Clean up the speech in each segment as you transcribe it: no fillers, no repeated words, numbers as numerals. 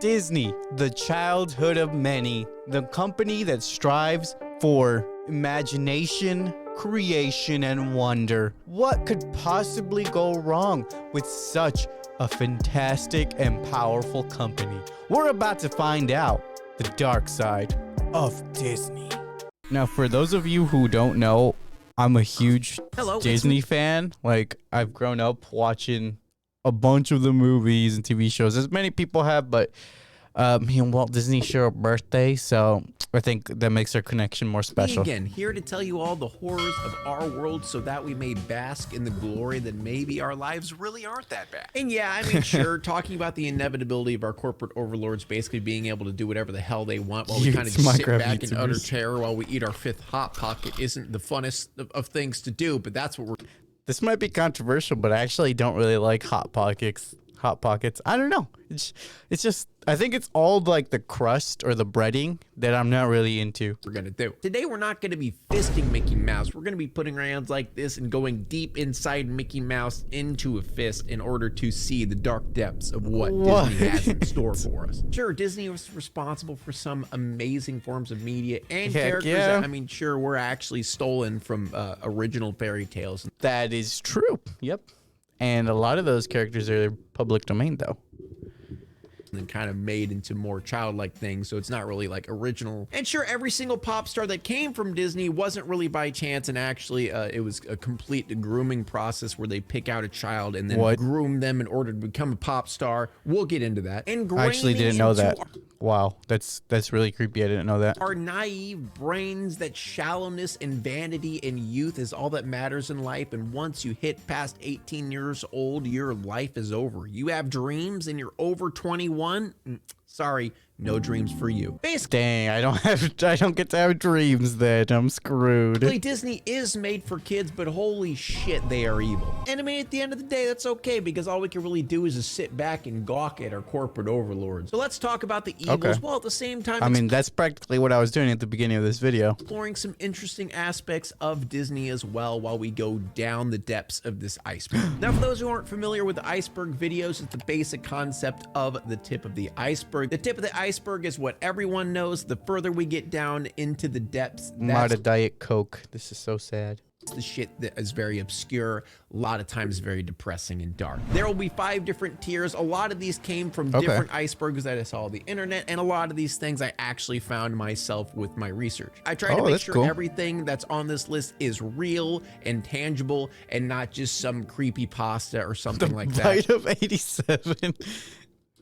Disney, the childhood of many, the company that strives for imagination, creation, and wonder. What could possibly go wrong with such a fantastic and powerful company? We're about to find out the dark side of Disney. Now, for those of you who don't know, I'm a huge Disney fan. Like, I've grown up watching a bunch of the movies and TV shows, as many people have, but me and Walt Disney share a birthday, so I think that makes our connection more special. Me again, here to tell you all the horrors of our world so that we may bask in the glory that maybe our lives really aren't that bad. And yeah, I mean, sure, talking about the inevitability of our corporate overlords basically being able to do whatever the hell they want while we kind of just sit back in utter terror while we eat our 5th Hot Pocket isn't the funnest of things to do, but that's what we're... This might be controversial, but I actually don't really like Hot Pockets. I don't know. It's just, I think it's all like the crust or the breading that I'm not really into. We're gonna do. Today we're not gonna be fisting Mickey Mouse. We're gonna be putting our hands like this and going deep inside Mickey Mouse into a fist in order to see the dark depths of what Disney has in store for us. Sure, Disney was responsible for some amazing forms of media and characters that, I mean, sure, were actually stolen from original fairy tales. That is true. Yep. And a lot of those characters are public domain, though. And kind of made into more childlike things, so it's not really like original. And sure, every single pop star that came from Disney wasn't really by chance, and actually it was a complete grooming process where they pick out a child and then groom them in order to become a pop star. We'll get into that. And I actually didn't know that. Wow, that's really creepy. I didn't know that. Our naive brains, that shallowness and vanity and youth is all that matters in life, and once you hit past 18 years old, your life is over. You have dreams and you're over 21. Sorry, no dreams for you. Basically, dang, I don't get to have dreams then. I'm screwed. Disney is made for kids, but holy shit, they are evil. And I mean, at the end of the day, that's okay, because all we can really do is just sit back and gawk at our corporate overlords. So let's talk about the evils, while at the same time, I mean, that's practically what I was doing at the beginning of this video. Exploring some interesting aspects of Disney as well while we go down the depths of this iceberg. Now, for those who aren't familiar with the iceberg videos, it's the basic concept of the tip of the iceberg. The tip of the iceberg is what everyone knows. The further we get down into the depths, I'm out of Diet Coke. This is so sad. The shit that is very obscure, a lot of times very depressing and dark. There will be 5 different tiers. A lot of these came from different icebergs that I saw on the internet, and a lot of these things I actually found myself with my research. I tried to make sure everything that's on this list is real and tangible and not just some creepy pasta or something like that. Bite of 87.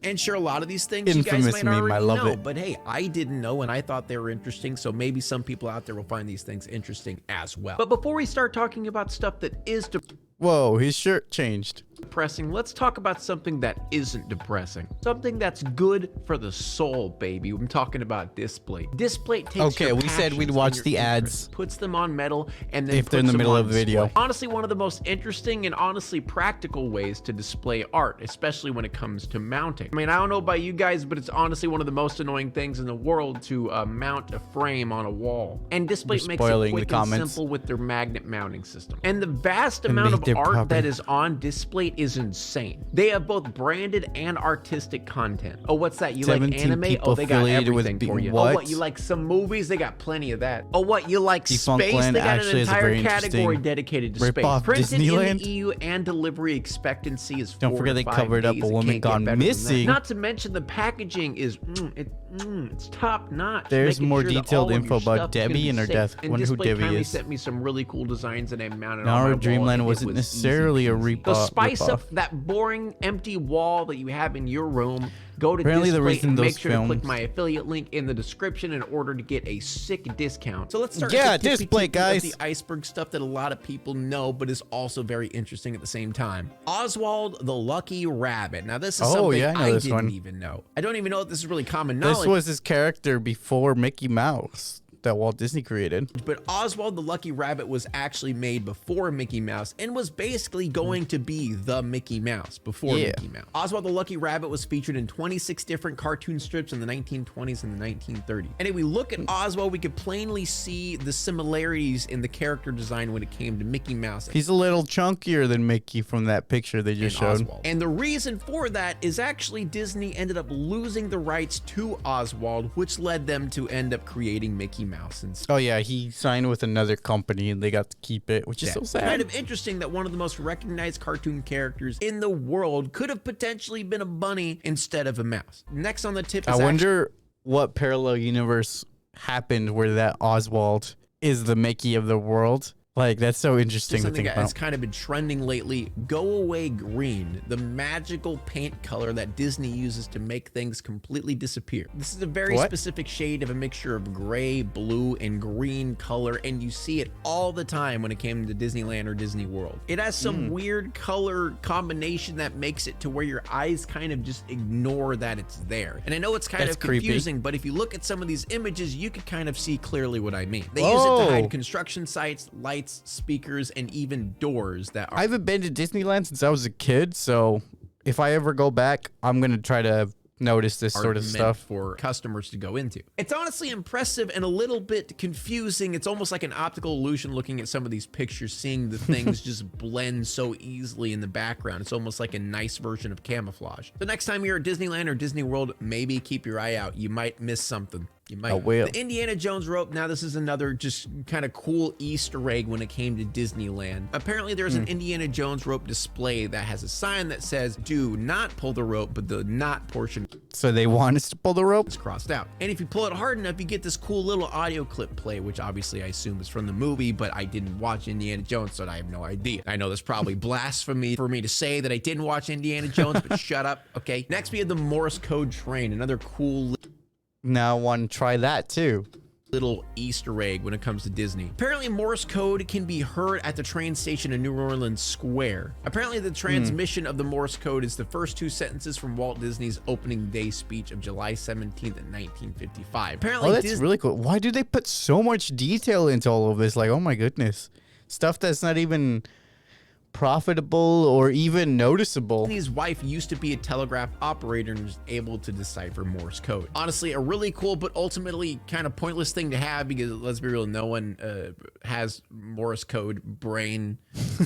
And sure, a lot of these things you guys might already know, but hey, I didn't know and I thought they were interesting, so maybe some people out there will find these things interesting as well. But before we start talking about stuff that is whoa, his shirt changed. Depressing, let's talk about something that isn't depressing. Something that's good for the soul, baby. I'm talking about Displate. Displate takes we said we'd watch the ads. Puts them on metal, and then if they're in the middle of the video. Honestly, one of the most interesting and honestly practical ways to display art, especially when it comes to mounting. I mean, I don't know about you guys, but it's honestly one of the most annoying things in the world to mount a frame on a wall. And Displate makes it quick and simple with their magnet mounting system. And the vast amount of art that is on Displate is insane. They have both branded and artistic content. Oh, what's that? You like anime? Oh, they got everything for you. Oh, what? You like some movies? They got plenty of that. Oh, what? You like space? They got an entire category dedicated to space. Printed in the EU, and delivery expectancy is 4 to 5 days. Don't forget they covered up a woman gone missing. Not to mention the packaging is it's top notch. There's more detailed info about Debbie and her death. Wonder who Debbie is. Sent me some really cool designs and I mounted on my wall. Dreamland wasn't necessarily a rip-off. So spice up that boring empty wall that you have in your room. Go to Apparently Displate and make sure to click my affiliate link in the description in order to get a sick discount. So let's start with the Displate, guys. The iceberg stuff that a lot of people know, but is also very interesting at the same time. Oswald the Lucky Rabbit. Now this is something I didn't even know. I don't even know if this is really common knowledge. This was his character before Mickey Mouse. that Walt Disney created. But Oswald the Lucky Rabbit was actually made before Mickey Mouse and was basically going to be the Mickey Mouse before Mickey Mouse. Oswald the Lucky Rabbit was featured in 26 different cartoon strips in the 1920s and the 1930s. And if we look at Oswald, we could plainly see the similarities in the character design when it came to Mickey Mouse. He's a little chunkier than Mickey from that picture they just showed. Oswald. And the reason for that is actually Disney ended up losing the rights to Oswald, which led them to end up creating Mickey Mouse instead. Oh yeah, he signed with another company and they got to keep it, which is so sad. Kind of interesting that one of the most recognized cartoon characters in the world could have potentially been a bunny instead of a mouse. Next on the tip is I wonder what parallel universe happened where that Oswald is the Mickey of the world. Like, that's so interesting to think about. That's kind of been trending lately. Go Away Green, the magical paint color that Disney uses to make things completely disappear. This is a very specific shade of a mixture of gray, blue, and green color, and you see it all the time when it came to Disneyland or Disney World. It has some weird color combination that makes it to where your eyes kind of just ignore that it's there. And I know it's kind of confusing, but if you look at some of these images, you can kind of see clearly what I mean. They use it to hide construction sites, lights, speakers, and even doors that are— I haven't been to Disneyland since I was a kid, so if I ever go back, I'm gonna try to notice this sort of stuff for customers to go into. It's honestly impressive and a little bit confusing. It's almost like an optical illusion looking at some of these pictures, seeing the things just blend so easily in the background. It's almost like a nice version of camouflage. The next time you're at Disneyland or Disney World, maybe keep your eye out. You might miss something. You might. I will. The Indiana Jones rope. Now, this is another just kind of cool Easter egg when it came to Disneyland. Apparently, there's an Indiana Jones rope display that has a sign that says, "Do not pull the rope," but the "not" portion— So they want us to pull the rope? It's crossed out. And if you pull it hard enough, you get this cool little audio clip play, which obviously I assume is from the movie, but I didn't watch Indiana Jones, so I have no idea. I know that's probably blasphemy for me to say that I didn't watch Indiana Jones, but shut up, okay? Next, we have the Morse code train, another cool— Now I want to try that too. Little Easter egg when it comes to Disney. Apparently, Morse code can be heard at the train station in New Orleans Square. Apparently, the transmission of the Morse code is the first two sentences from Walt Disney's opening day speech of July 17th, 1955. Apparently, that's really cool. Why do they put so much detail into all of this? Like, oh my goodness. Stuff that's not even profitable or even noticeable. Disney's wife used to be a telegraph operator and was able to decipher Morse code. Honestly, a really cool but ultimately kind of pointless thing to have, because let's be real, no one has Morse code brain.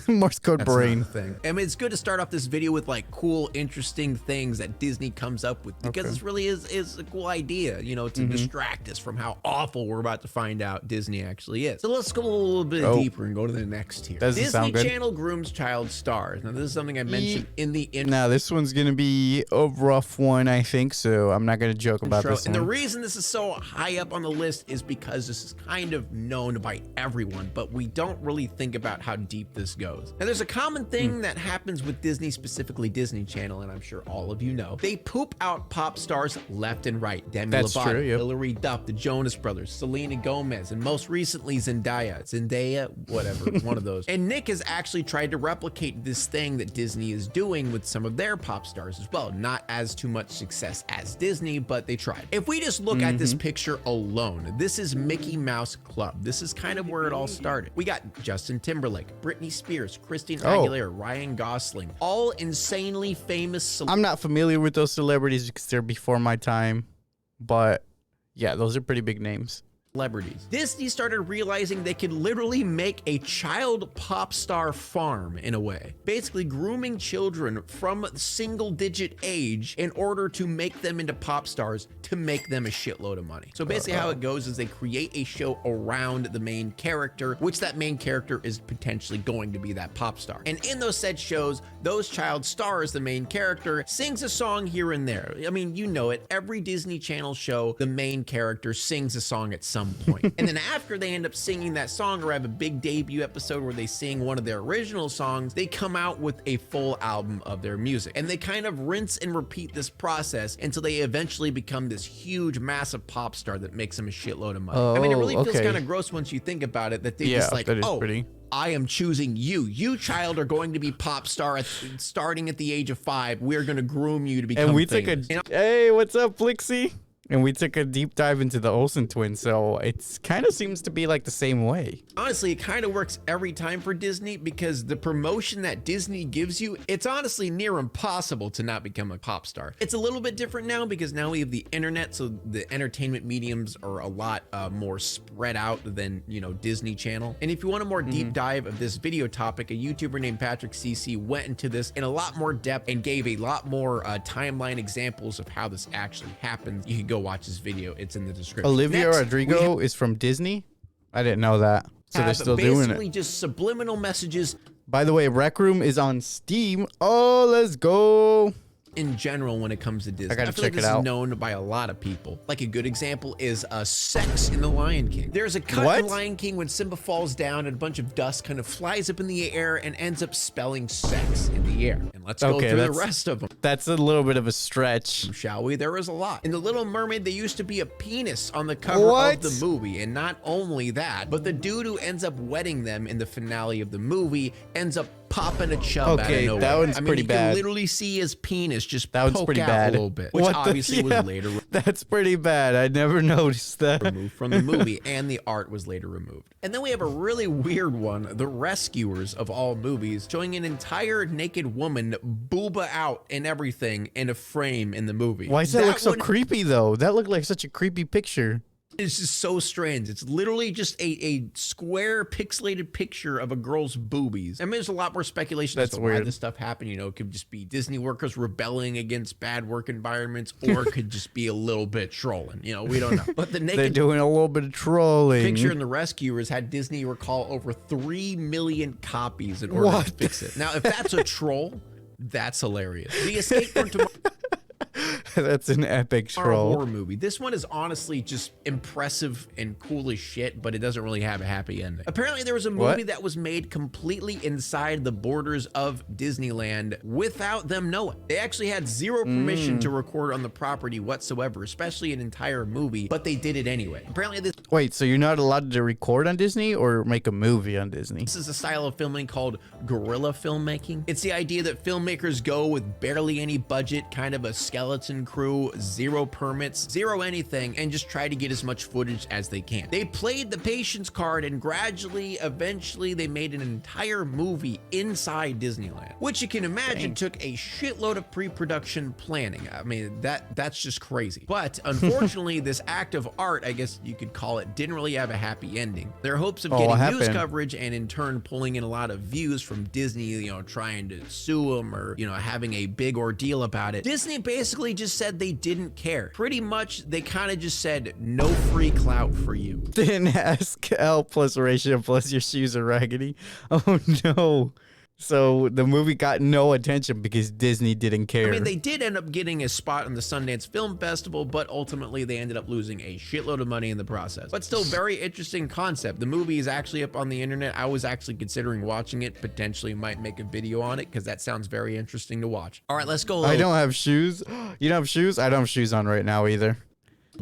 Morse code That's brain not a thing. I mean, it's good to start off this video with like cool, interesting things that Disney comes up with, because this really is a cool idea, you know, to distract us from how awful we're about to find out Disney actually is. So let's go a little bit deeper and go to the next tier. Disney Channel grooms child stars. Now, this is something I mentioned in the intro. Now, this one's gonna be a rough one, I think, so I'm not gonna joke about this one. And the reason this is so high up on the list is because this is kind of known by everyone, but we don't really think about how deep this goes. Now, there's a common thing that happens with Disney, specifically Disney Channel, and I'm sure all of you know. They poop out pop stars left and right. Demi Lovato, Hilary Duff, the Jonas Brothers, Selena Gomez, and most recently Zendaya, whatever, one of those. And Nick has actually tried to replicate this thing that Disney is doing with some of their pop stars as well. Not as too much success as Disney, but they tried. If we just look at this picture alone, this is Mickey Mouse Club. This is kind of where it all started. We got Justin Timberlake, Britney Spears, Christina Aguilera, Ryan Gosling, all insanely famous. I'm not familiar with those celebrities because they're before my time, but yeah, those are pretty big names. Celebrities. Disney started realizing they could literally make a child pop star farm in a way, basically grooming children from single digit age in order to make them into pop stars to make them a shitload of money. So basically how it goes is they create a show around the main character, which that main character is potentially going to be that pop star. And in those said shows, those child stars, the main character, sings a song here and there. I mean, you know it. Every Disney Channel show, the main character sings a song at some point. And then after they end up singing that song or have a big debut episode where they sing one of their original songs, they come out with a full album of their music. And they kind of rinse and repeat this process until they eventually become this huge, massive pop star that makes them a shitload of money. I mean, it really feels kind of gross once you think about it, that they just like, I am choosing you. You, child, are going to be pop star starting at the age of 5. We're going to groom you to become famous. Hey, what's up, Flixie? And we took a deep dive into the Olsen twins, so it kind of seems to be like the same way. Honestly, it kind of works every time for Disney because the promotion that Disney gives you, it's honestly near impossible to not become a pop star. It's a little bit different now because now we have the internet, so the entertainment mediums are a lot more spread out than, you know, Disney Channel. And if you want a more deep dive of this video topic, a YouTuber named Patrick CC went into this in a lot more depth and gave a lot more timeline examples of how this actually happens. You can go watch this video. It's in the description. Olivia Rodrigo is from Disney? I didn't know that. So they're still doing it. Basically just subliminal messages. By the way, Rec Room is on Steam. Oh, let's go. In general, when it comes to Disney, I gotta feel check like this it out. is known by a lot of people. Like a good example is sex in The Lion King. There's a cut in Lion King when Simba falls down and a bunch of dust kind of flies up in the air and ends up spelling sex in the air. And let's go through the rest of them. That's a little bit of a stretch. Shall we? There is a lot. In The Little Mermaid, there used to be a penis on the cover of the movie. And not only that, but the dude who ends up wedding them in the finale of the movie ends up popping a chub out of nowhere. That one's pretty bad. You can literally see his penis just poke out a little bit, which obviously was later. That's pretty bad. I never noticed that. Removed from the movie, and the art was later removed. And then we have a really weird one, The Rescuers of all movies, showing an entire naked woman booba out and everything in a frame in the movie. Why does that look so creepy though? That looked like such a creepy picture. It's just so strange. It's literally just a square pixelated picture of a girl's boobies. I mean, there's a lot more speculation as to why this stuff happened. You know, it could just be Disney workers rebelling against bad work environments, or it could just be a little bit trolling. You know, we don't know. But the naked they're doing a little bit of trolling. Picture in The Rescuers had Disney recall over 3 million copies in order to fix it. Now, if that's a troll, that's hilarious. The Escape from Tomorrow. That's an epic troll. Horror movie. This one is honestly just impressive and cool as shit, but it doesn't really have a happy ending. Apparently, there was a movie that was made completely inside the borders of Disneyland without them knowing. They actually had zero permission to record on the property whatsoever, especially an entire movie, but they did it anyway. Apparently, this. Wait, so you're not allowed to record on Disney or make a movie on Disney? This is a style of filming called guerrilla filmmaking. It's the idea that filmmakers go with barely any budget, kind of a skeleton crew, zero permits, zero anything, and just try to get as much footage as they can. They played the patience card, and gradually, eventually, they made an entire movie inside Disneyland, which you can imagine took a shitload of pre-production planning. I mean, that's just crazy. But unfortunately, this act of art, I guess you could call it, didn't really have a happy ending. Their hopes of getting news coverage and in turn pulling in a lot of views from Disney, you know, trying to sue them or, you know, having a big ordeal about it. Disney basically just said they didn't care. Pretty much, they kind of just said, no free clout for you. Didn't ask L plus ratio plus your shoes are raggedy. Oh no. So the movie got no attention because Disney didn't care. I mean, they did end up getting a spot on the Sundance Film Festival, but ultimately they ended up losing a shitload of money in the process. But still, very interesting concept. The movie is actually up on the internet. I was actually considering watching it, potentially might make a video on it because that sounds very interesting to watch. All right, let's go. I don't have shoes. You don't have shoes? I don't have shoes on right now either.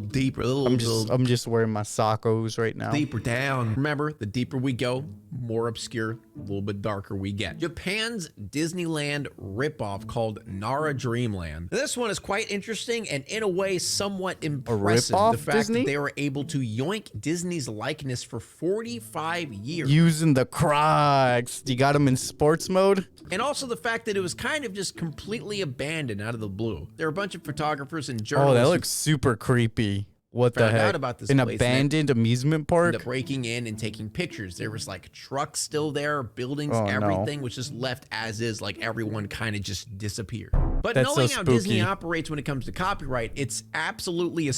Deeper. I'm just wearing my sockos right now. Deeper down. Remember, the deeper we go, more obscure, a little bit darker we get. Japan's Disneyland ripoff called Nara Dreamland. This one is quite interesting and in a way somewhat impressive. The fact that they were able to yoink Disney's likeness for 45 years. Using the Crocs. You got them in sports mode? And also the fact that it was kind of just completely abandoned out of the blue. There were a bunch of photographers and journalists. Oh, that looks super creepy. What the heck? About this An abandoned amusement park? Breaking in and taking pictures. There was like trucks still there, buildings, everything was just left as is, like everyone kind of just disappeared. But knowing how Disney operates when it comes to copyright, it's absolutely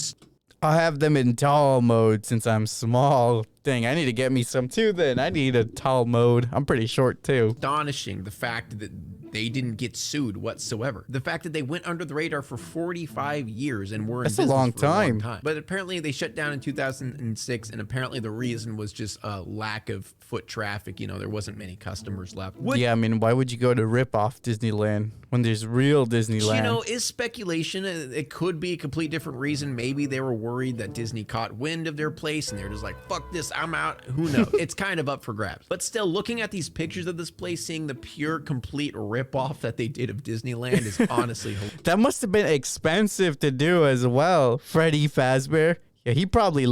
I'll have them in tall mode since I'm small. Dang, I need to get me some too then. I need a tall mode. I'm pretty short too. Astonishing the fact that they didn't get sued whatsoever. The fact that they went under the radar for 45 years and were in business for a long time. But apparently they shut down in 2006, and apparently the reason was just a lack of foot traffic. You know, there wasn't many customers left. Yeah, I mean, why would you go to rip off Disneyland when there's real Disneyland? You know, is speculation. It could be a complete different reason. Maybe they were worried that Disney caught wind of their place and they're just like, fuck this, I'm out. Who knows? It's kind of up for grabs. But still, looking at these pictures of this place, seeing the pure, complete rip ripoff that they did of Disneyland is honestly hilarious. That must have been expensive to do as well. Freddy Fazbear. Yeah, he probably.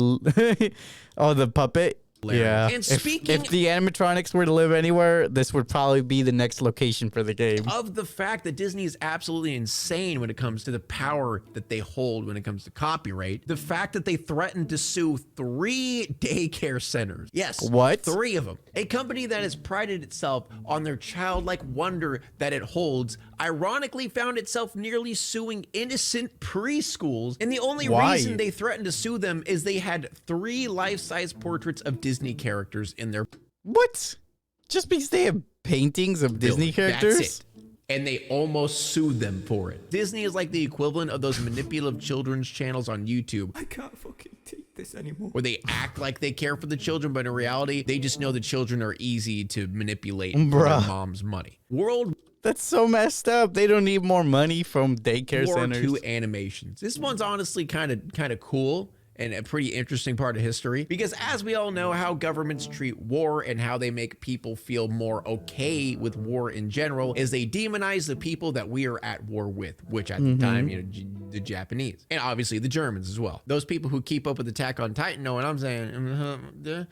Oh, the puppet. Yeah. And speaking if the animatronics were to live anywhere, this would probably be the next location for the game. of the fact that Disney is absolutely insane when it comes to the power that they hold when it comes to copyright, the fact that they threatened to sue 3 daycare centers. Yes. What? 3 of them. A company that has prided itself on their childlike wonder that it holds, ironically found itself nearly suing innocent preschools. And the only Why? reason they threatened to sue them is they had 3 life-size portraits of Disney characters in their What? Just because they have paintings of Disney building. characters? That's it. And they almost sued them for it. Disney is like the equivalent of those manipulative children's channels on YouTube I can't fucking take this anymore. where they act like they care for the children, but in reality, they just know the children are easy to manipulate for Bruh. their mom's money. World That's so messed up. They don't need more money from daycare War centers. II animations. This one's honestly kind of cool and a pretty interesting part of history because as we all know how governments treat war and how they make people feel more okay with war in general is they demonize the people that we are at war with, which at the time, the Japanese and obviously the Germans as well. Those people who keep up with Attack on Titan know what I'm saying.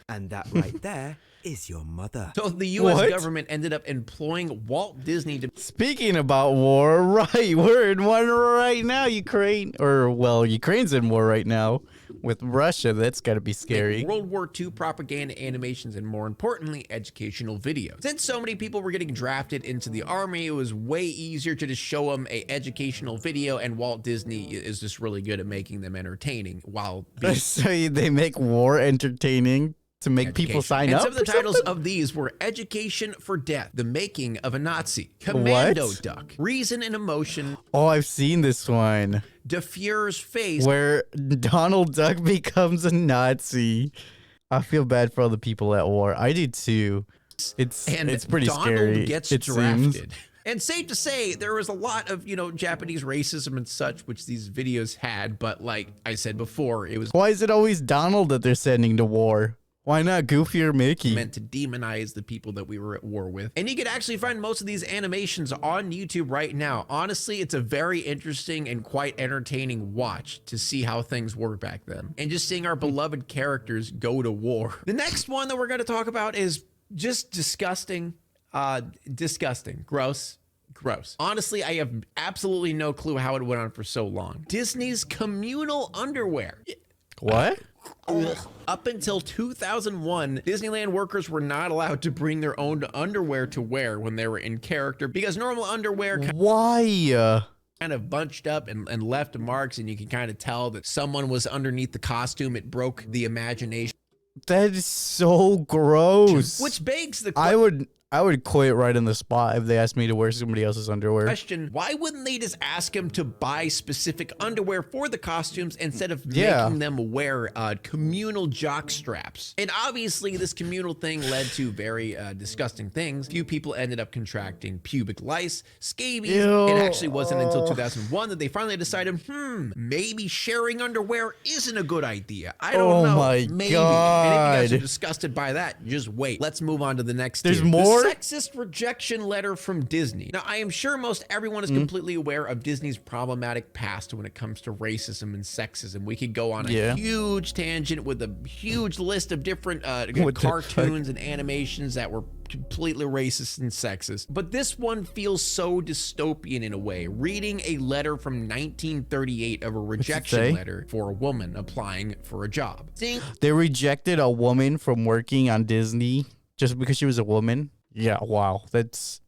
And that right there is your mother. So the U.S. What? government ended up employing Walt Disney to Speaking about war, right? We're in one right now, Ukraine. Ukraine's in war right now with Russia. That's got to be scary. World War II propaganda animations and more importantly, educational videos. Since so many people were getting drafted into the army, it was way easier to just show them a educational video and Walt Disney is just really good at making them entertaining while being So they make war entertaining to make people sign and up. some of the for titles something? of these were Education for Death, The Making of a Nazi, Commando What? Duck, Reason and Emotion, Oh, I've seen this one De Fuhrer's Face, where Donald Duck becomes a Nazi. I feel bad for all the people at war. I do too. and It's pretty Donald scary. gets it drafted. seems. And safe to say, there was a lot of, Japanese racism and such, which these videos had. But like I said before, it was Why is it always Donald that they're sending to war? Why not Goofy or Mickey? meant to demonize the people that we were at war with. And you can actually find most of these animations on YouTube right now. Honestly, it's a very interesting and quite entertaining watch to see how things were back then. And just seeing our beloved characters go to war. The next one that we're going to talk about is just disgusting. Disgusting. Gross. Honestly, I have absolutely no clue how it went on for so long. Disney's communal underwear. What? Up until 2001, Disneyland workers were not allowed to bring their own underwear to wear when they were in character because normal underwear Why? kind of bunched up and left marks, and you can kind of tell that someone was underneath the costume. It broke the imagination. That is so gross. Which begs the I would quit right on the spot if they asked me to wear somebody else's underwear. question, why wouldn't they just ask him to buy specific underwear for the costumes instead of Yeah. making them wear communal jock straps? And obviously this communal thing led to very disgusting things. Few people ended up contracting pubic lice, scabies. Ew. It actually wasn't until 2001 that they finally decided, maybe sharing underwear isn't a good idea. I don't Oh know. my maybe. And if you guys God. are disgusted by that, just wait. Let's move on to the next There's tier. more? The sexist rejection letter from Disney. Now, I am sure most everyone is completely aware of Disney's problematic past when it comes to racism and sexism. We could go on a huge tangent with a huge list of different What the cartoons and animations that were completely racist and sexist. But this one feels so dystopian in a way. Reading a letter from 1938 of a rejection say? letter for a woman applying for a job. Seeing They rejected a woman from working on Disney just because she was a woman. Yeah, wow. That's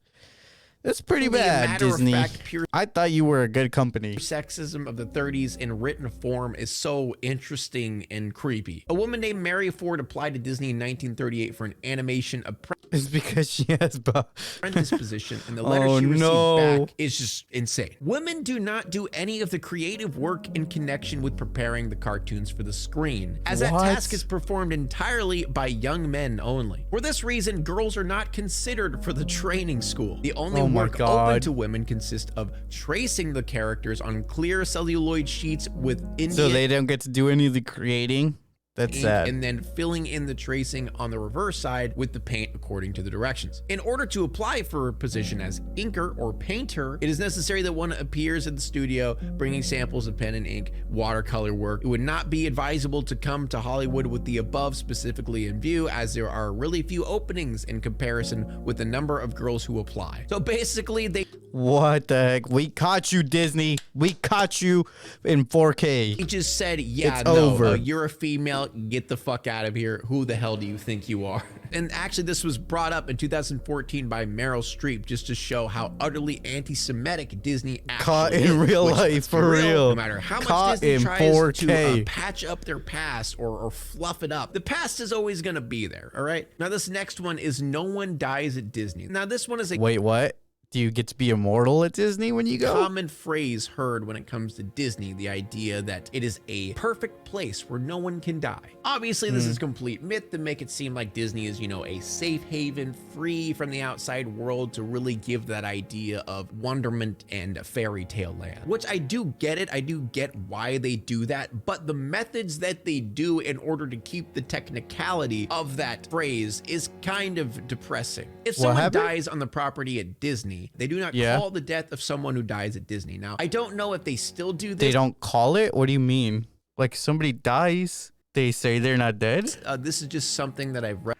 pretty bad, matter of Disney. fact, pure I thought you were a good company. sexism of the 30s in written form is so interesting and creepy. A woman named Mary Ford applied to Disney in 1938 for an animation It's because she has apprentice position, and the letter Oh, she received no. back is just insane. Women do not do any of the creative work in connection with preparing the cartoons for the screen, as that What? task is performed entirely by young men only. For this reason, girls are not considered for the training school. The only Oh my work open God. to women consists of tracing the characters on clear celluloid sheets with Indian So they don't get to do any of the creating? That's ink sad. and then filling in the tracing on the reverse side with the paint according to the directions. In order to apply for a position as inker or painter, it is necessary that one appears at the studio bringing samples of pen and ink, watercolor work. It would not be advisable to come to Hollywood with the above specifically in view, as there are really few openings in comparison with the number of girls who apply. So basically they What the heck? We caught you, Disney. We caught you in 4K. just said, yeah, It's no, over. you're a female, get the fuck out of here. Who the hell do you think you are? And actually, this was brought up in 2014 by Meryl Streep just to show how utterly anti-Semitic Disney actually Caught in is, real which, life, let's be for real. No matter how Caught much Disney in tries 4K. to patch up their past or fluff it up, the past is always going to be there, all right? Now, this next one is no one dies at Disney. Now, this one is a Wait, what? Do you get to be immortal at Disney when you go? common phrase heard when it comes to Disney, the idea that it is a perfect place where no one can die. Obviously, this is complete myth to make it seem like Disney is, you know, a safe haven, free from the outside world, to really give that idea of wonderment and a fairy tale land. Which I do get it, I do get why they do that, but the methods that they do in order to keep the technicality of that phrase is kind of depressing. If someone happened? dies on the property at Disney, they do not Yeah. call the death of someone who dies at Disney. Now, I don't know if they still do this. They don't call it? What do you mean? Like somebody dies, they say they're not dead? This is just something that I've read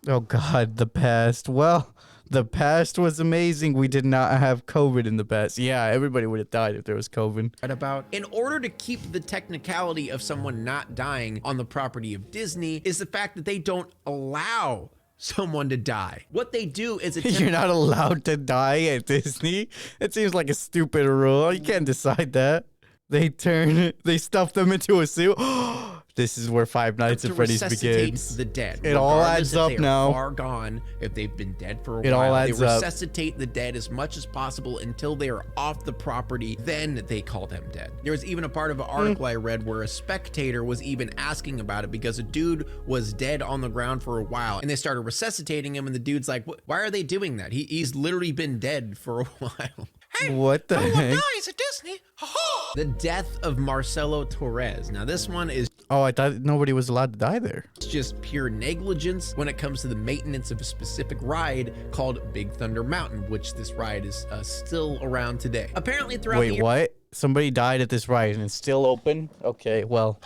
Oh God, the past. Well, the past was amazing. We did not have COVID in the past. Yeah, everybody would have died if there was COVID. about. In order to keep the technicality of someone not dying on the property of Disney is the fact that they don't allow someone to die. What they do is attempt You're not allowed to die at Disney? It seems like a stupid rule. You can't decide that. They stuff them into a suit. This is where Five Nights to at Freddy's resuscitate begins. the dead. It all regardless adds if up they are now. Far gone, if they've been dead for a It while, all adds they up. resuscitate the dead as much as possible until they are off the property. Then they call them dead. There was even a part of an article I read where a spectator was even asking about it because a dude was dead on the ground for a while, and they started resuscitating him, and the dude's like, "Why are they doing that? He's literally been dead for a while." What the heck? Nice at Disney. The death of Marcelo Torres. Now this one is Oh, I thought nobody was allowed to die there. just pure negligence when it comes to the maintenance of a specific ride called Big Thunder Mountain, which this ride is still around today. Apparently throughout the Wait, year, what? Somebody died at this ride and it's still open? Okay, well,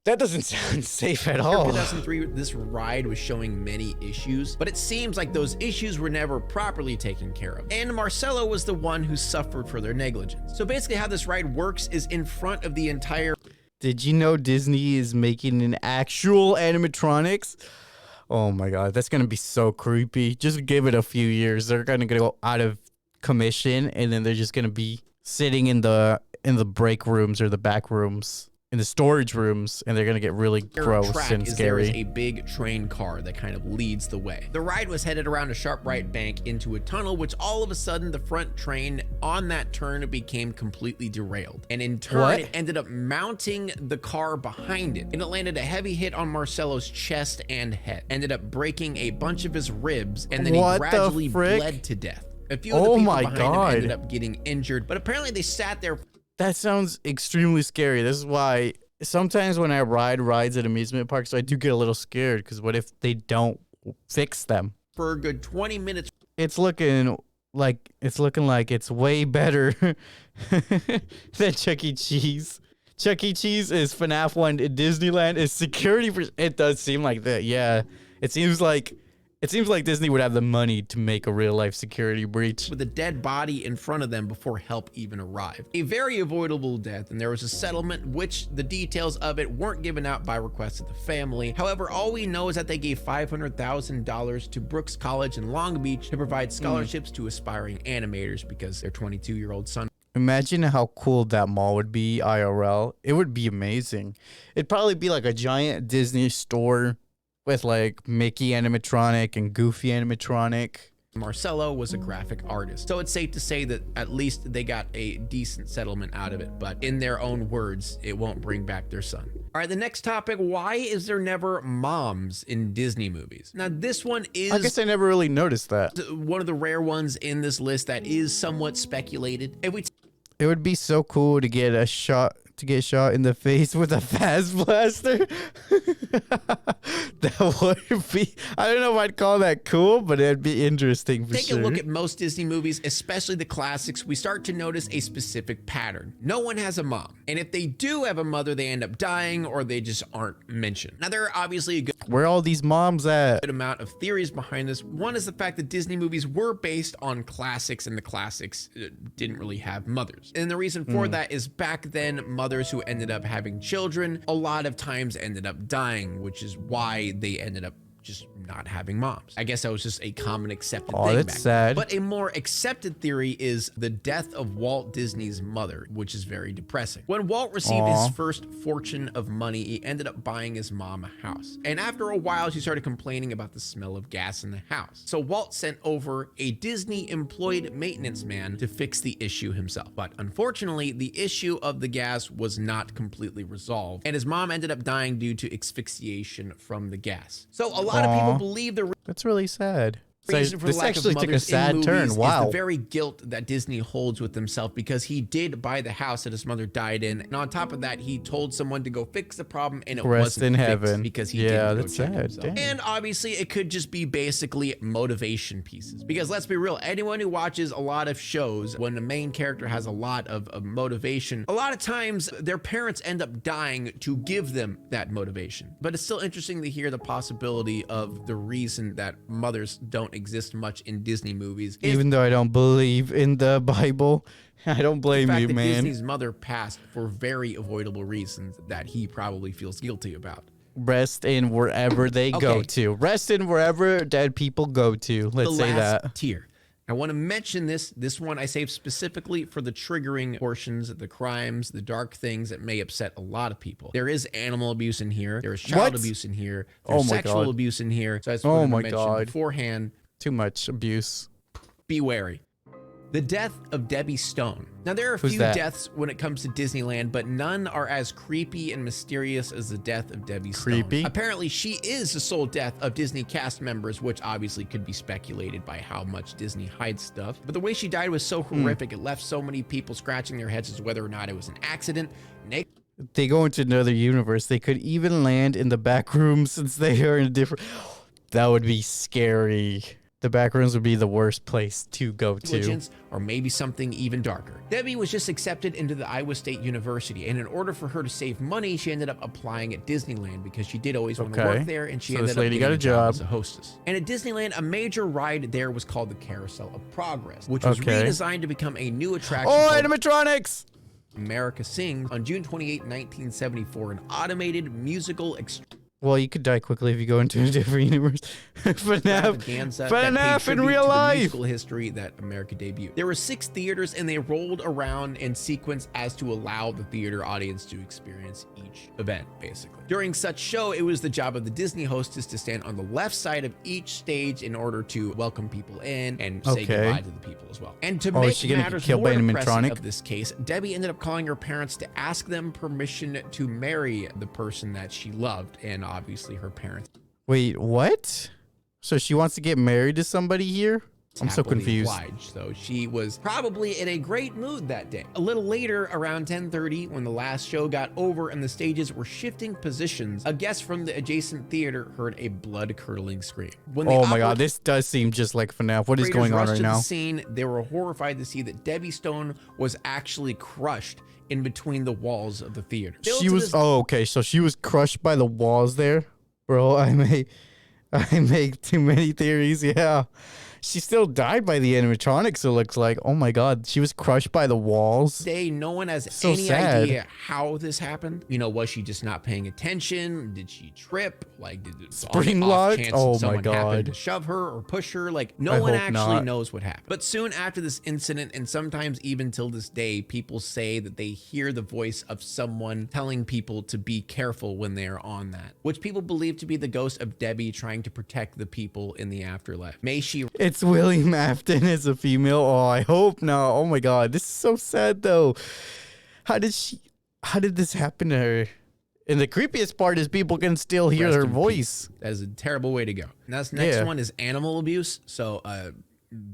that doesn't sound safe at all. 2003, this ride was showing many issues, but it seems like those issues were never properly taken care of. And Marcelo was the one who suffered for their negligence. So basically how this ride works is in front of the entire Did you know Disney is making an actual animatronics? Oh my God, that's gonna be so creepy. Just give it a few years. They're gonna go out of commission, and then they're just gonna be sitting in the break rooms or the back rooms, in the storage rooms, and they're gonna get really gross track and is there is scary. a big train car that kind of leads the way. The ride was headed around a sharp right bank into a tunnel, which all of a sudden the front train on that turn became completely derailed. And in turn, What? it ended up mounting the car behind it. And it landed a heavy hit on Marcelo's chest and head. Ended up breaking a bunch of his ribs, and then What he the gradually frick? bled to death. A few of the Oh people my behind God. him ended up getting injured, but apparently they sat there That sounds extremely scary. This is why sometimes when I ride rides at amusement parks, I do get a little scared, because what if they don't fix them? for a good 20 minutes. It's looking like it's way better than Chuck E. Cheese. Chuck E. Cheese is FNAF 1. Disneyland is security for. It does seem like that. Yeah, it seems like Disney would have the money to make a real life security breach. With a dead body in front of them before help even arrived. A very avoidable death, and there was a settlement which the details of it weren't given out by request of the family. However, all we know is that they gave $500,000 to Brooks College in Long Beach to provide scholarships to aspiring animators because their 22-year-old son Imagine how cool that mall would be IRL. It would be amazing. It'd probably be like a giant Disney store with like Mickey animatronic and Goofy animatronic. Marcelo was a graphic artist. So it's safe to say that at least they got a decent settlement out of it, but in their own words, it won't bring back their son. All right, the next topic, why is there never moms in Disney movies? Now this one is I guess I never really noticed that. one of the rare ones in this list that is somewhat speculated. If we It would be so cool to get a shot to get shot in the face with a fast blaster. That would be, I don't know if I'd call that cool, but it'd be interesting for Take sure. a look at most Disney movies, especially the classics, we start to notice a specific pattern. No one has a mom. And if they do have a mother, they end up dying or they just aren't mentioned. Now, there are obviously a good Where all these moms at? amount of theories behind this. One is the fact that Disney movies were based on classics, and the classics didn't really have mothers. And the reason for that is back then, mothers who ended up having children a lot of times ended up dying, which is why they ended up just not having moms. I guess that was just a common accepted thing That's back sad. then. But a more accepted theory is the death of Walt Disney's mother, which is very depressing. When Walt received his first fortune of money, he ended up buying his mom a house. And after a while, she started complaining about the smell of gas in the house. So Walt sent over a Disney employed maintenance man to fix the issue himself. But unfortunately, the issue of the gas was not completely resolved, and his mom ended up dying due to asphyxiation from the gas. So a lot of people believe the That's really sad. So reason for this lack actually of took a mothers in sad turn. movies Wow. is the very guilt that Disney holds with himself, because he did buy the house that his mother died in, and on top of that, he told someone to go fix the problem, and it Rest wasn't in fixed heaven. because he Yeah, didn't go that's check sad. himself. Dang. And obviously, it could just be basically motivation pieces, because let's be real, anyone who watches a lot of shows, when the main character has a lot of motivation, a lot of times their parents end up dying to give them that motivation. But it's still interesting to hear the possibility of the reason that mothers don't exist much in Disney movies is Even though I don't believe in the Bible, I don't the blame fact you, that man. Disney's mother passed for very avoidable reasons that he probably feels guilty about. Rest in wherever they go Okay. to. Rest in wherever dead people go to. Let's The say last that. tier. I want to mention this one I saved specifically for the triggering portions, the crimes, the dark things that may upset a lot of people. There is animal abuse in here. There is child What? abuse in here. Oh There's my sexual God. abuse in here. So I just Oh wanted to my mention God. beforehand, Too much abuse. be wary. The death of Debbie Stone. Now, there are a Who's few that? deaths when it comes to Disneyland, but none are as creepy and mysterious as the death of Debbie Creepy? Stone. Apparently, she is the sole death of Disney cast members, which obviously could be speculated by how much Disney hides stuff. But the way she died was so horrific, it left so many people scratching their heads as to whether or not it was an accident. They go into another universe. They could even land in the back room since they are in a different. That would be scary. The back rooms would be the worst place to go to. Negligence, or maybe something even darker. Debbie was just accepted into the Iowa State University, and in order for her to save money, she ended up applying at Disneyland because she did always want to Okay. work there, and she So ended this up lady getting got a job. as a hostess. And at Disneyland, a major ride there was called the Carousel of Progress, which was Okay. redesigned to become a new attraction Oh, called animatronics! America Sings on June 28, 1974, an automated musical Well, you could die quickly if you go into a different universe. extravaganza that paid FNAF in tribute real to the life. musical history that America debuted. There were 6 theaters, and they rolled around in sequence as to allow the theater audience to experience each event, basically. During such show, it was the job of the Disney hostess to stand on the left side of each stage in order to welcome people in and say Okay. goodbye to the people as well. And to Oh, is make she gonna get matters killed more by an depressing animatronic? of this case, Debbie ended up calling her parents to ask them permission to marry the person that she loved, and obviously her parents Wait, what? So she wants to get married to somebody here? I'm so happily confused. obliged. So she was probably in a great mood that day. A little later, around 10:30, when the last show got over and the stages were shifting positions, a guest from the adjacent theater heard a blood-curdling scream. When the Oh my god, this does seem just like FNAF. What is operators going on rushed right to now? the scene, they were horrified to see that Debbie Stone was actually crushed in between the walls of the theater. Still She to was this okay, so she was crushed by the walls there. Bro, I make too many theories, yeah. She still died by the animatronics, it looks like. Oh my god, she was crushed by the walls. day, no one has So any sad. idea how this happened. You know, was she just not paying attention? Did she trip? Like, did it Spring off locked? chance Oh my someone happened God. to shove her or push her? Like, no I one hope actually not. knows what happened. But soon after this incident, and sometimes even till this day, people say that they hear the voice of someone telling people to be careful when they are on that, which people believe to be the ghost of Debbie trying to protect the people in the afterlife. May she It's William Afton as a female. Oh, I hope not. Oh my god, this is so sad though. How did this happen to her? And the creepiest part is people can still hear Rest her in voice. That is a terrible way to go. And this next Yeah. one is animal abuse. So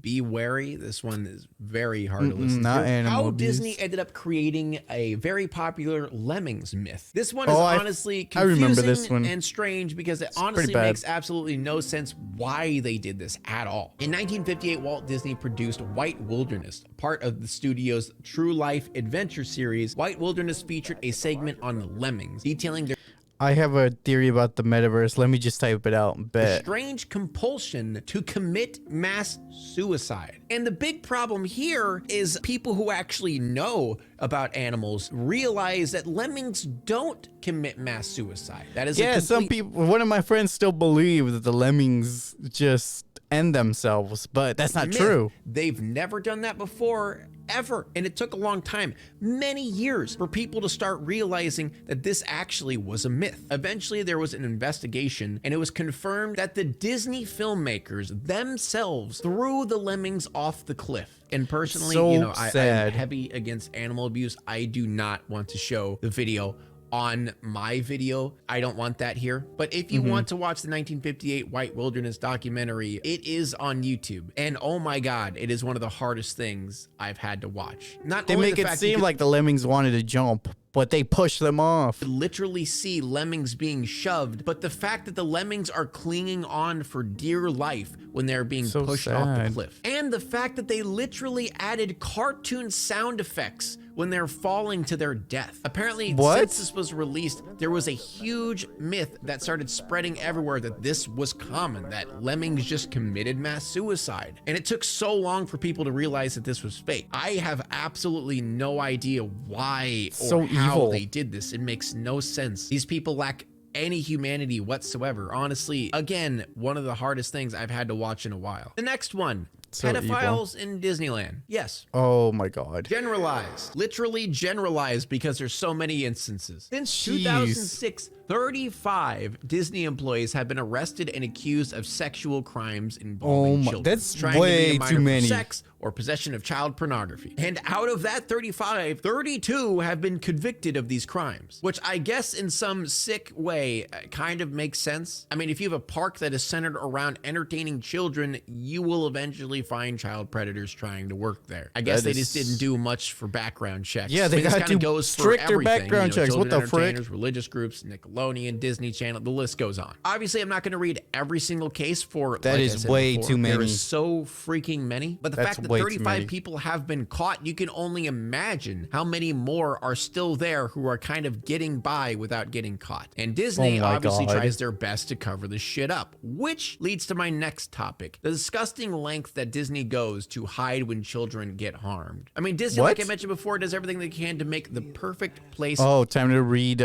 be wary. This one is very hard to listen not to. animal How abuse. Disney ended up creating a very popular Lemmings myth. This one is Oh, honestly I remember confusing this one. and strange because it It's honestly pretty bad. makes absolutely no sense why they did this at all. In 1958, Walt Disney produced White Wilderness, part of the studio's True Life Adventure series. White Wilderness featured a segment on lemmings, detailing their I have a theory about the metaverse. Let me just type it out. Bet. strange compulsion to commit mass suicide. And the big problem here is people who actually know about animals realize that lemmings don't commit mass suicide. That is Yeah, a some complete people, one of my friends still believe that the lemmings just end themselves, but that's not myth. true. They've never done that before, ever. And it took a long time, many years, for people to start realizing that this actually was a myth. Eventually, there was an investigation, and it was confirmed that the Disney filmmakers themselves threw the lemmings off the cliff. And personally, So you know, I'm sad. heavy against animal abuse. I do not want to show the video on my video. I don't want that here. But if you want to watch the 1958 White Wilderness documentary, it is on YouTube. And oh my God, it is one of the hardest things I've had to watch. Not They only make the it fact you seem could like the lemmings wanted to jump, but they push them off. literally see lemmings being shoved, but the fact that the lemmings are clinging on for dear life when they're being So pushed off the sad. cliff. And the fact that they literally added cartoon sound effects when they're falling to their death. Apparently, What? since this was released, there was a huge myth that started spreading everywhere that this was common, that lemmings just committed mass suicide. And it took so long for people to realize that this was fake. I have absolutely no idea why or So how evil. they did this. It makes no sense. These people lack any humanity whatsoever. Honestly, again, one of the hardest things I've had to watch in a while. The next one, So pedophiles in Disneyland. Yes. Oh my God. Generalized, literally generalized, because there's so many instances. Since Jeez. 2006, 35 Disney employees have been arrested and accused of sexual crimes involving Oh my- children. that's trying way to meet a minor too for many. sex or possession of child pornography. And out of that 35, 32 have been convicted of these crimes, which I guess in some sick way kind of makes sense. I mean, if you have a park that is centered around entertaining children, you will eventually find child predators trying to work there. I guess That they just is- didn't do much for background checks. Yeah, they I mean, this gotta kinda do goes for stricter everything, background checks. What children the frick? entertainers, religious groups, Nickelodeon, Disney Channel, the list goes on. Obviously, I'm not going to read every single case for That like I is said way before, too There many. is so freaking many. But the That's fact that way too 35 many. people have been caught, you can only imagine how many more are still there who are kind of getting by without getting caught. And Disney Oh my obviously God. tries their best to cover this shit up, which leads to my next topic: the disgusting length that Disney goes to hide when children get harmed. I mean, Disney, like I What? mentioned before, does everything they can to make the perfect place. Oh, time to read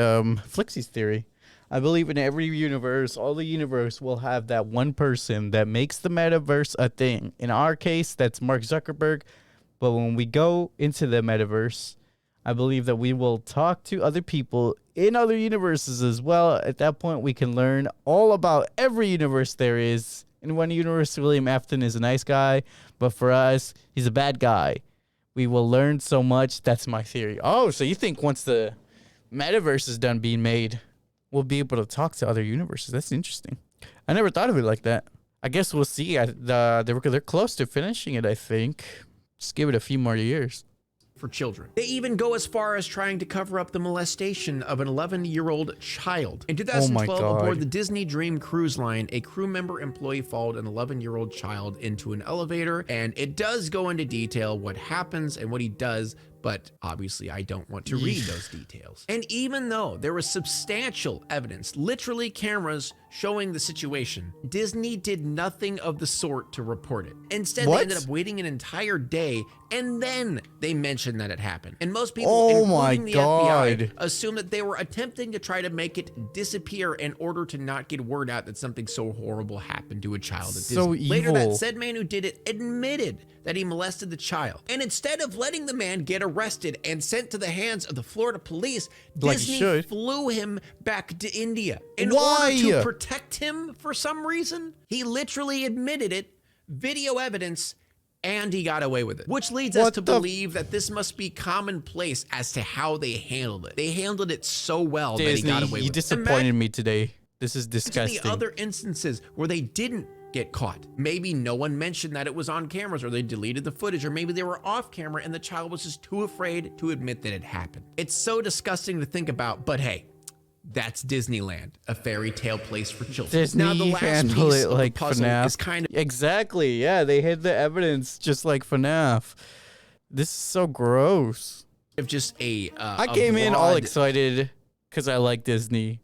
Flixie's theory. I believe in every universe, all the universe will have that one person that makes the metaverse a thing. In our case, that's Mark Zuckerberg. But when we go into the metaverse, I believe that we will talk to other people in other universes as well. At that point, we can learn all about every universe there is. In one universe, William Afton is a nice guy, but for us, he's a bad guy. We will learn so much. That's my theory. Oh, so you think once the metaverse is done being made, we'll be able to talk to other universes? That's interesting. I never thought of it like that. I guess we'll see. They're close to finishing it, I think. Just give it a few more years. For children. They even go as far as trying to cover up the molestation of an 11-year-old child. In 2012, God. aboard the Disney Dream cruise line, a crew member employee followed an 11-year-old child into an elevator, and it does go into detail what happens and what he does, but obviously I don't want to read those details. And even though there was substantial evidence, literally cameras showing the situation, Disney did nothing of the sort to report it. Instead, What? they ended up waiting an entire day, and then they mentioned that it happened. And most people, Oh my including the FBI, God. assume that they were attempting to try to make it disappear in order to not get word out that something so horrible happened to a child at So Disney. Later, evil. that said man who did it admitted that he molested the child. And instead of letting the man get arrested and sent to the hands of the Florida police, Like he Disney should. flew him back to India in Why? order to protect him for some reason. He literally admitted it, video evidence, and he got away with it. Which leads us What to the- believe that this must be commonplace as to how they handled it. They handled it so well that he Disney, got away you with it. disappointed me today. This is Imagine disgusting. the other instances where they didn't get caught. Maybe no one mentioned that it was on cameras, or they deleted the footage, or maybe they were off camera and the child was just too afraid to admit that it happened. It's so disgusting to think about, but hey, that's Disneyland, a fairy tale place for children. Disney now, the last handle piece it of like the puzzle FNAF. is kind of Exactly. Yeah, they hid the evidence just like FNAF. This is so gross. just I came in all excited because I like Disney,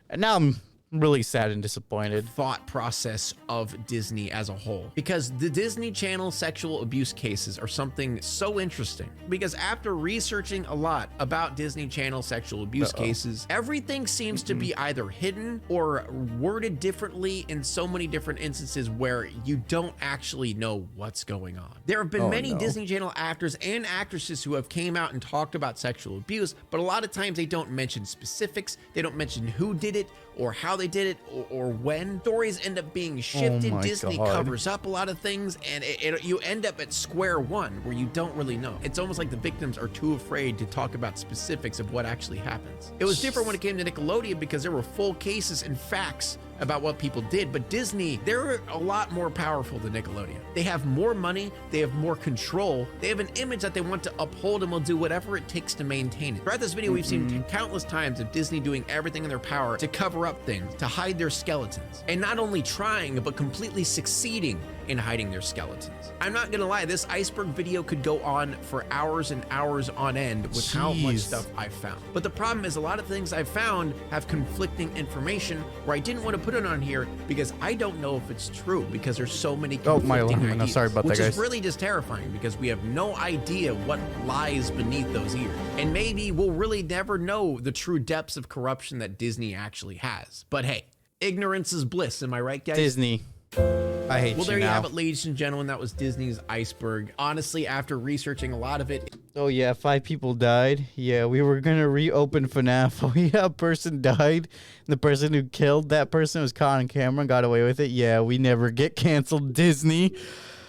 and now I'm really sad and disappointed. thought process of Disney as a whole, because the Disney Channel sexual abuse cases are something so interesting. Because after researching a lot about Disney Channel sexual abuse cases, everything seems to be either hidden or worded differently in so many different instances where you don't actually know what's going on. There have been many Disney Channel actors and actresses who have came out and talked about sexual abuse, but a lot of times they don't mention specifics, they don't mention who did it or how they did it, or when. Stories end up being shifted. my Disney God. covers up a lot of things, and you end up at square one where you don't really know. It's almost like the victims are too afraid to talk about specifics of what actually happens. It was different when it came to Nickelodeon because there were full cases and facts about what people did, but Disney, they're a lot more powerful than Nickelodeon. They have more money, they have more control, they have an image that they want to uphold and will do whatever it takes to maintain it. Throughout this video, we've seen countless times of Disney doing everything in their power to cover up things, to hide their skeletons, and not only trying, but completely succeeding in hiding their skeletons. I'm not gonna lie, this iceberg video could go on for hours and hours on end with how much Jeez. stuff I've found. But the problem is a lot of things I've found have conflicting information where I didn't want to put it on here because I don't know if it's true because there's so many conflicting my alarm went off. ideas, Sorry about that, which is guys. really just terrifying because we have no idea what lies beneath those ears. And maybe we'll really never know the true depths of corruption that Disney actually has. But hey, ignorance is bliss, am I right, guys? Disney, I hate Well, you there you now. have it, ladies and gentlemen. That was Disney's Iceberg. Honestly, after researching a lot of it, Oh yeah, 5 people died. Yeah, we were gonna reopen FNAF. Oh yeah, a person died. The person who killed that person was caught on camera and got away with it. Yeah, we never get canceled, Disney.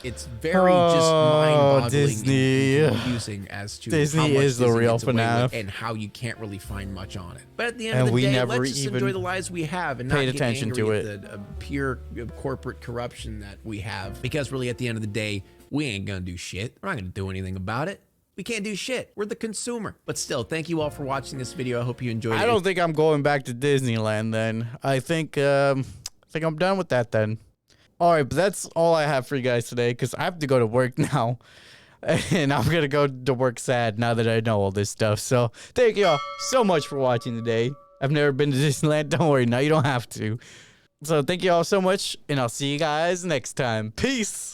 it's very just mind-boggling Disney. and confusing as to Disney how much is the Disney real gets away with FNAF. and how you can't really find much on it. But at the end And of the we day, never let's just even enjoy the lives we have and not paid get attention angry to at it. the pure corporate corruption that we have. Because really, at the end of the day, we ain't gonna do shit. We're not gonna do anything about it. We can't do shit. We're the consumer. But still, thank you all for watching this video. I hope you enjoyed it. I don't think I'm going back to Disneyland then. I think I'm done with that then. All right, but that's all I have for you guys today because I have to go to work now. And I'm going to go to work sad now that I know all this stuff. So thank you all so much for watching today. I've never been to Disneyland. Don't worry, now you don't have to. So thank you all so much, and I'll see you guys next time. Peace.